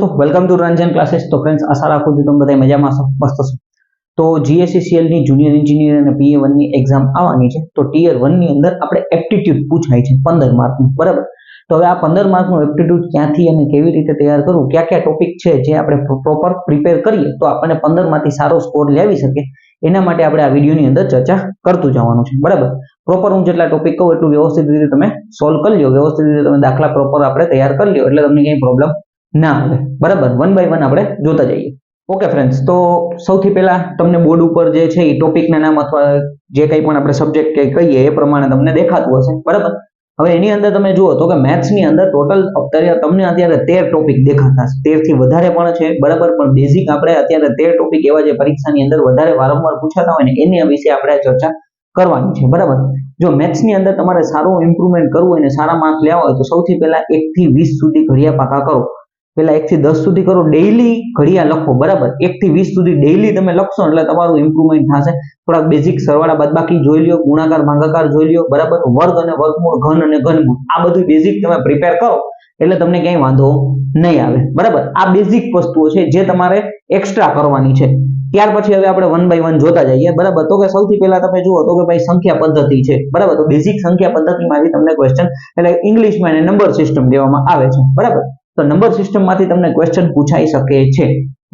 दोस्तों welcome to Ranjan classes. तो friends आशा राखું છું તમે બધા મજામાં છો, મસ્ત છો। તો જીએસસીસીએલ ની જુનિયર એન્જિનિયર અને PA1 ની એક્ઝામ આવવાની છે। તો ટિયર 1 ની અંદર આપણે એપ્ટિટ્યુડ પૂછાય છે 15 માર્કનું, બરાબર। તો હવે આ 15 માર્કનું એપ્ટિટ્યુડ ક્યાંથી અને કેવી રીતે તૈયાર કરવું, કયા કયા ટોપિક છે જે આપણે પ્રોપર પ્રિપેર કરીએ તો આપણને 15 માંથી સારો સ્કોર લાવી શકે, એના માટે આપણે આ વિડિયોની અંદર ચર્ચા કરતું જવાનું છે, બરાબર। પ્રોપર હું જેટલા ટોપિક કહું એટલું વ્યવસ્થિત રીતે તમે સોલ્વ કરી લ્યો, વ્યવસ્થિત રીતે તમે દાખલા પ્રોપર આપણે તૈયાર કરી લ્યો એટલે તમને કંઈ પ્રોબ્લેમ ના આવે, બરાબર। વન બાય વન આપણે જોતા જઈએ। ઓકે ફ્રેન્ડ્સ, તો સૌથી પહેલા તમને બોર્ડ ઉપર જે છે એ ટોપિકના નામ અથવા જે કંઈ પણ આપણે સબ્જેક્ટ કે કહીએ એ પ્રમાણે તમને દેખાતું હશે, બરાબર। હવે એની અંદર તમે જુઓ તો કે મેથ્સની અંદર ટોટલ તમને અત્યારે 13 ટોપિક દેખાતા હશે, 13 થી વધારે પણ છે, બરાબર। પણ બેઝિક આપણે અત્યારે 13 ટોપિક એવા જે પરીક્ષાની અંદર વધારે વારંવાર પૂછાતા હોય ને એની વિશે આપણે ચર્ચા કરવાની છે, બરાબર। જો મેથ્સની અંદર તમારે સારું ઇમ્પ્રુવમેન્ટ કરવું હોય ને સારા માર્ક લેવા હોય તો સૌથી પહેલા 1 થી 20 સુધી ઘડિયા પાકા કરો। પેલા 1 થી 10 સુધી કરો, ડેઈલી ઘડિયા લખો, બરાબર। 1 થી 20 સુધી ડેઈલી તમે લખશો એટલે તમારું ઇમ્પ્રુવમેન્ટ થશે। થોડા બેઝિક સરવાળા બાદબાકી જોઈ લ્યો, ગુણાકાર ભાગાકાર જોઈ લ્યો, બરાબર। વર્ગ અને વર્ગમૂળ, ઘન અને ઘનમૂળ, આ બધું બેઝિક તમે પ્રિપેર કરો એટલે તમને ક્યાંય વાંધો નહીં આવે, બરાબર। આ બેઝિક વસ્તુઓ છે જે તમારે એક્સ્ટ્રા કરવાની છે। ત્યાર પછી હવે આપણે વન બાય વન જોતા જઈએ, બરાબર। તો કે સૌથી પહેલા તમે જુઓ તો કે ભાઈ સંખ્યા પદ્ધતિ છે, બરાબર। તો બેઝિક સંખ્યા પદ્ધતિમાંથી તમને ક્વેશ્ચન એટલે ઇંગ્લિશમાં એને નંબર સિસ્ટમ કહેવામાં આવે છે, બરાબર। તો નંબર સિસ્ટમ માંથી તમને ક્વેશ્ચન પૂછાઈ શકે છે,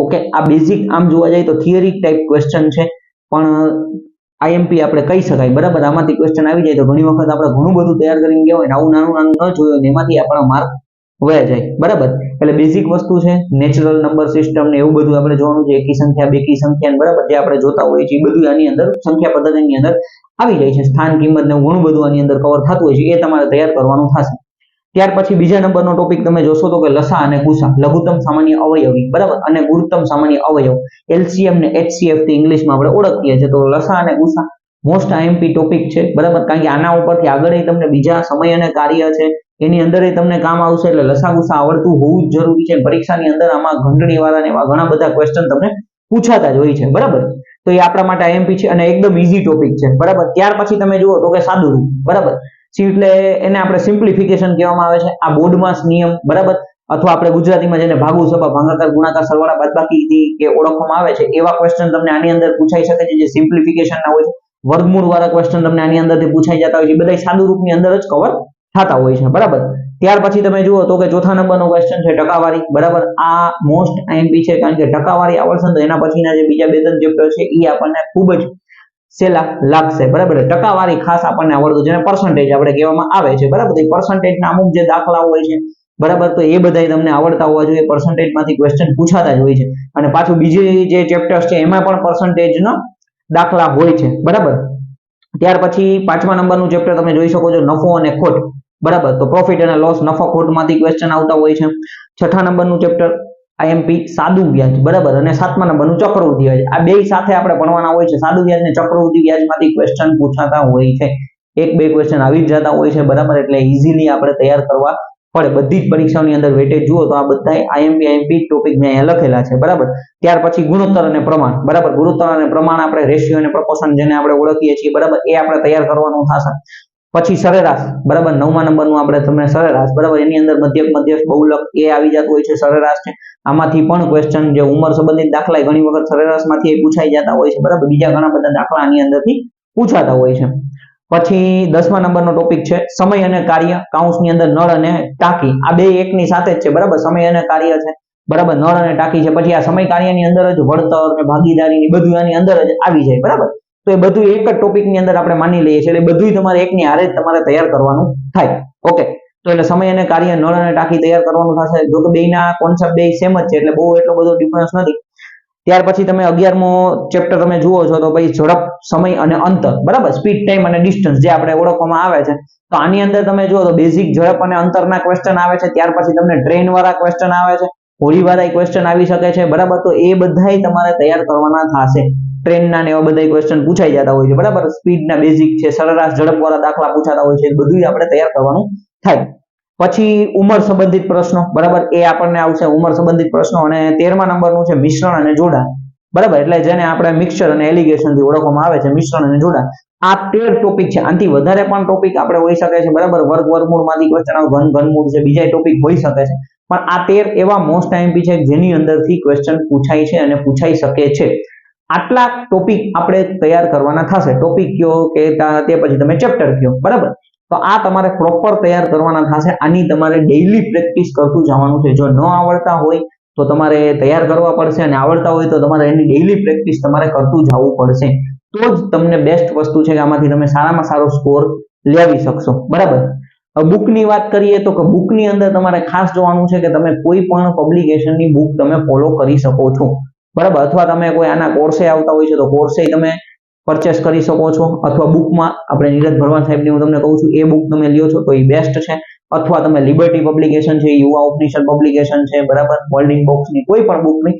ઓકે। આ બેઝિક આમ જોવા જાય તો થિયરી ટાઈપ ક્વેશ્ચન છે, પણ આઈએમપી આપણે કહી શકાય, બરાબર। આમાંથી ક્વેશ્ચન આવી જાય તો ઘણી વખત આપણે ઘણું બધું તૈયાર કરીને ગયા હોય ને આવું નાનું નાનું ન જોયું ને એમાંથી આપણા માર્ક વયા જાય, બરાબર। એટલે બેઝિક વસ્તુ છે, નેચરલ નંબર સિસ્ટમ ને એવું બધું આપણે જોવાનું છે, એકી સંખ્યા બેકી સંખ્યા, બરાબર। જે આપણે જોતા હોઈએ છીએ એ બધું આની અંદર સંખ્યા પદ્ધતિની અંદર આવી જાય છે। સ્થાન કિંમત ને ઘણું બધું આની અંદર કવર થતું હોય છે, એ તમારે તૈયાર કરવાનું થશે। ત્યાર પછી બીજા નંબરનો ટોપિક તમે જોશો તો કે લસા અને ગુસા, લઘુત્તમ સામાન્ય અવયવી, બરાબર, અને ગુરુત્તમ સામાન્ય અવયવ, LCM ને HCF થી ઇંગ્લિશમાં આપણે ઓળખીએ છીએ। તો લસા અને ગુસા મોસ્ટ આઈએમપી ટોપિક છે, બરાબર। કારણ કે આના ઉપરથી આગળ તમને બીજા સમય અને કાર્ય છે એની અંદર તમને કામ આવશે, એટલે લસા ગુસા આવડતું હોવું જ જરૂરી છે। પરીક્ષાની અંદર આમાં ઘંટડી વાળા ને એવા ઘણા બધા ક્વેશ્ચન તમને પૂછાતા જ હોય છે, બરાબર। તો એ આપણા માટે આઈએમપી છે અને એકદમ ઈઝી ટોપિક છે, બરાબર। ત્યાર પછી તમે જુઓ તો કે સાદું રૂપ, બરાબર। એટલે એને આપણે સિમ્પ્લિફિકેશન કહેવામાં આવે છે, આ બોર્ડમાં નિયમ, બરાબર, અથવા આપણે ગુજરાતીમાં જેને ભાગુ સભા ભાગાકાર ગુણાકાર સરવાળા બાદબાકી કે ઓળખવામાં આવે છે એવા ક્વેશ્ચન તમને આની અંદર પૂછાઈ શકે છે, જે સિમ્પ્લિફિકેશન ના હોય છે। વર્ગમૂળ વાળા ક્વેશ્ચન તમને આની અંદરથી પૂછાઈ જતા હોય છે, બધા સાદું રૂપની અંદર જ કવર થતા હોય છે, બરાબર। ત્યાર પછી તમે જુઓ તો કે ચોથા નંબરનો ક્વેશ્ચન છે ટકાવારી, બરાબર। આ મોસ્ટ આઈએમપી છે, કારણ કે ટકાવારી આવડશે તો એના પછીના જે બીજા બે ત્રણ ચેપ્ટર છે એ આપણને ખૂબ જ સેલા લાગશે, બરાબર। ટકાવારી ખાસ આપણને આવડતું, જેને પર્સન્ટેજ આપણે કહેવામાં આવે છે, બરાબર। એ પર્સન્ટેજના અમુક જે દાખલા હોય છે, બરાબર, તો એ બધાય તમને આવડતા હોવા જોઈએ। પર્સન્ટેજમાંથી ક્વેશ્ચન પૂછાતા જ હોય છે, અને પાછું બીજી જે ચેપ્ટર્સ છે એમાં પણ પર્સન્ટેજનો દાખલા હોય છે, બરાબર। ત્યાર પછી પાંચમા નંબરનું ચેપ્ટર તમે જોઈ શકો છો નફો અને ખોટ, બરાબર। તો પ્રોફિટ અને લોસ, નફો ખોટમાંથી ક્વેશ્ચન આવતા હોય છે। છઠ્ઠા નંબરનું ચેપ્ટર આઈએમપી સાદું વ્યાજ, બરાબર, અને સાતમા નંબરનું ચક્રવૃદ્ધિ વ્યાજ, આ બે સાથે આપણે ભણવાના હોય છે। સાદું વ્યાજ અને ચક્રવૃદ્ધિ વ્યાજમાંથી ક્વેશ્ચન પૂછાતા હોય છે, એક બે ક્વેશ્ચન આવી જ જતા હોય છે, બરાબર। એટલે ઈઝીલી આપણે તૈયાર કરવા પડે। બધી જ પરીક્ષાઓની અંદર વેટેજ જુઓ તો આ બધા આઈએમપી ટોપિક મેં અહીંયા લખેલા છે, બરાબર। ત્યાર પછી ગુણોત્તર અને પ્રમાણ, બરાબર। ગુણોત્તર અને પ્રમાણ આપણે રેશિયો અને પ્રપોર્શન જેને આપણે ઓળખીએ છીએ, બરાબર, એ આપણે તૈયાર કરવાનું થશે। પછી સરેરાશ, બરાબર, નવમા નંબરનું આપણે તમને સરેરાશ, બરાબર, એની અંદર મધ્યક મધ્યસ્થ બહુલક એ આવી જતું હોય છે, સરેરાશ છે। આમાંથી પણ ક્વેશ્ચન જે ઉંમર સંબંધિત દાખલા ઘણી વખત સરેરાશમાંથી પૂછાઈ જતા હોય છે, બરાબર। બીજા ઘણા બધા દાખલા આની અંદરથી પૂછાતા હોય છે। પછી 10મા નંબરનો ટોપિક છે સમય અને કાર્ય, કાઉન્સની અંદર નળ અને ટાંકી, આ બે એકની સાથે જ છે, બરાબર। સમય અને કાર્ય છે, બરાબર, નળ અને ટાંકી છે। પછી આ સમય કાર્યની અંદર જ વળતર ને ભાગીદારી બધું આની અંદર જ આવી જાય, બરાબર। તો એ બધું એક જ ટોપિકની અંદર આપણે માની લઈએ છીએ, એટલે બધું તમારે એકની હારે જ તમારે તૈયાર કરવાનું થાય, ઓકે। તો એટલે સમય અને કાર્ય, નળ અને ટાંકી તૈયાર કરવાનું થશે। જો કે બેના કોન્સેપ્ટ બે સેમ જ છે, એટલે બહુ એટલો બધો ડિફરન્સ નથી। ત્યાર પછી તમે 11મો ચેપ્ટર તમે જુઓ છો તો ભાઈ ઝડપ, સમય અને અંતર, બરાબર, સ્પીડ, ટાઈમ અને ડિસ્ટન્સ જે આપણે ઓળખવામાં આવે છે। તો આની અંદર તમે જુઓ તો બેઝિક ઝડપ અને અંતરના ક્વેશ્ચન આવે છે। ત્યાર પછી તમને ટ્રેન વાળા ક્વેશ્ચન આવે છે, હોડી વાળા ક્વેશ્ચન આવી શકે છે, બરાબર। તો એ બધાય તમારે તૈયાર કરવાના થશે। ટ્રેનના ને એવા બધા ક્વેશ્ચન પૂછાઈ જતા હોય છે, બરાબર। સ્પીડના બેઝિક છે, સરેરાશ ઝડપ વાળા દાખલા પૂછાતા હોય છે, બધું આપણે તૈયાર કરવાનું થાય। પછી ઉંમર સંબંધિત પ્રશ્નો, બરાબર, એ આપણને આવશે ઉંમર સંબંધિત પ્રશ્નો। અને 13મા નંબરનું છે મિશ્રણ અને જોડાણ, બરાબર, એટલે જેને આપણે મિક્સચર અને એલિગેશન થી ઓળખવામાં આવે છે, મિશ્રણ અને જોડાણ। આ 13 ટોપિક છે, આનાથી વધારે પણ ટોપિક આપણે હોઈ શકે છે, બરાબર। વર્ગ વર્ગમૂળમાંથી ક્વેશ્ચન આવે, ઘન ઘનમૂળ છે, બીજા ટોપિક હોઈ શકે છે, પણ આ 13 એવા મોસ્ટ આઈએમપી છે જેની અંદરથી ક્વેશ્ચન પૂછાય છે અને પૂછાઈ શકે છે. આટલા ટોપિક આપણે તૈયાર કરવાના થશે. ટોપિક કયો કે તે પછી તમે ચેપ્ટર કયો, બરાબર. તો આ તમારે પ્રોપર તૈયાર કરવાના થશે. આની તમારે ડેઈલી પ્રેક્ટિસ કરતું જવાનું છે. જો ન આવડતા હોય તો તમારે તૈયાર કરવા પડશે, અને આવડતા હોય તો તમારે એની ડેઈલી પ્રેક્ટિસ તમારે કરતું જવું પડશે. તો જ તમને બેસ્ટ વસ્તુ છે કે આમાંથી તમે સારામાં સારો સ્કોર લાવી શકશો, બરાબર. બુકની વાત કરીએ તો બુકની અંદર તમારે ખાસ જોવાનું છે કે તમે કોઈ પણ પબ્લિકેશનની બુક તમે ફોલો કરી શકો છો, બરાબર. અથવા તમે કોઈ આના કોર્સે આવતા હોય છે તો કોર્સે તમે પરચેસ કરી શકો છો, અથવા બુકમાં આપણે નીરજ ભરવાડ સાહેબની હું તમને કહું છું એ બુક તમે લ્યો છો તો એ બેસ્ટ છે. અથવા તમે લિબર્ટી પબ્લિકેશન છે, યુવા ઉપનિષદ પબ્લિકેશન છે, બરાબર, હોલ્ડિંગ બોક્સની કોઈ પણ બુકની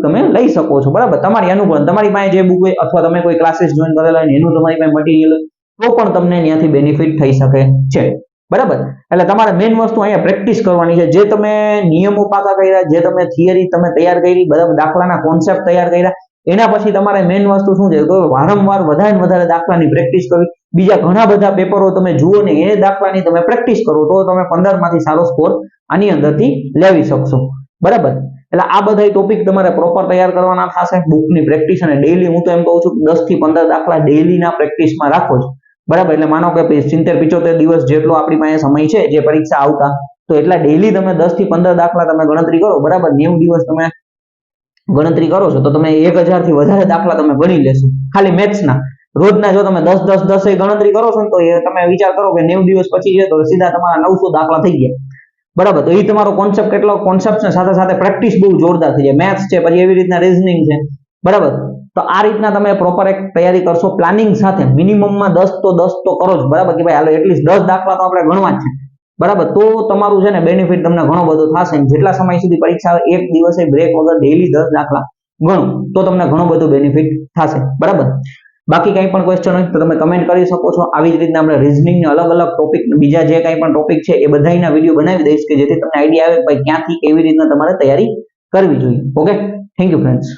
તમે લઈ શકો છો, બરાબર. તમારી અનુકૂળ, તમારી પાસે જે બુક હોય અથવા તમે કોઈ ક્લાસીસ જોઈન કરેલા હોય એનું તમારી પાસે મટીરિયલ હોય તો પણ તમને ત્યાંથી બેનિફિટ થઈ શકે છે, બરાબર. એટલે તમારે મેઇન વસ્તુ અહીંયા પ્રેક્ટિસ કરવાની છે. જે તમે નિયમો પાકા કર્યા, જે તમે થિયરી તમે તૈયાર કરી, બરાબર, દાખલાના કોન્સેપ્ટ તૈયાર કર્યા, એના પછી તમારે મેઇન વસ્તુ શું છે તો વારંવાર વધારે દાખલાની પ્રેક્ટિસ કરવી. બીજા ઘણા બધા પેપરો તમે જુઓ ને એ દાખલાની તમે પ્રેક્ટિસ કરો તો તમે 15 માંથી સારો સ્કોર આની અંદરથી લાવી શકશો, બરાબર. એટલે આ બધા ટોપિક તમારે પ્રોપર તૈયાર કરવાના થશે. બુકની પ્રેક્ટિસ અને ડેઈલી હું તો એમ કહું છું 10 થી 15 દાખલા ડેઈલીના પ્રેક્ટિસમાં રાખો છો, બરાબર. એટલે માનો કે 70-75 દિવસ જેટલો આપણી પાસે સમય છે જે પરીક્ષા આવતા, તો એટલા ડેઈલી તમે 10 થી 15 દાખલા તમે ગણતરી કરો, બરાબર. 90 દિવસ તમે ગણતરી કરો છો તો તમે 1000 થી વધારે દાખલા તમે ગણી લેશો ખાલી મેથ્સના. રોજના જો તમે 10 ગણતરી કરો છો ને તો એ તમે વિચાર કરો કે 90 દિવસ પછી છે તો સીધા તમારા 900 દાખલા થઈ ગયા, બરાબર. તો એ તમારો કોન્સેપ્ટ કેટલો કોન્સેપ્ટ છે, સાથે સાથે પ્રેક્ટિસ બહુ જોરદાર થઈ જાય. મેથ્સ છે, પછી એવી રીતના રીઝનિંગ છે, બરાબર. તો આ રીતના તમે પ્રોપર એક તૈયારી કરશો પ્લાનિંગ સાથે. મિનિમમમાં 10 તો કરો જ, બરાબર, કે ભાઈ હાલો એટલીસ્ટ 10 દાખલા તો આપણે ગણવા જ છે, બરાબર. તો તમારું છે ને બેનિફિટ તમને ઘણો બધો થશે. જેટલા સમય સુધી પરીક્ષા આવે એક દિવસે બ્રેક વગર ડેઈલી 10 દાખલા ગણો તો તમને ઘણો બધો બેનિફિટ થશે, બરાબર. બાકી કંઈ પણ ક્વેશ્ચન હોય તો તમે કમેન્ટ કરી શકો છો. આવી જ રીતના આપણે રીઝનિંગના અલગ ટોપિક, બીજા જે કંઈ પણ ટોપિક છે એ બધાના વિડીયો બનાવી દઈશ કે જેથી તમને આઈડિયા આવે કે ભાઈ ક્યાંથી કેવી રીતના તમારે તૈયારી કરવી જોઈએ. Okay, thank you friends.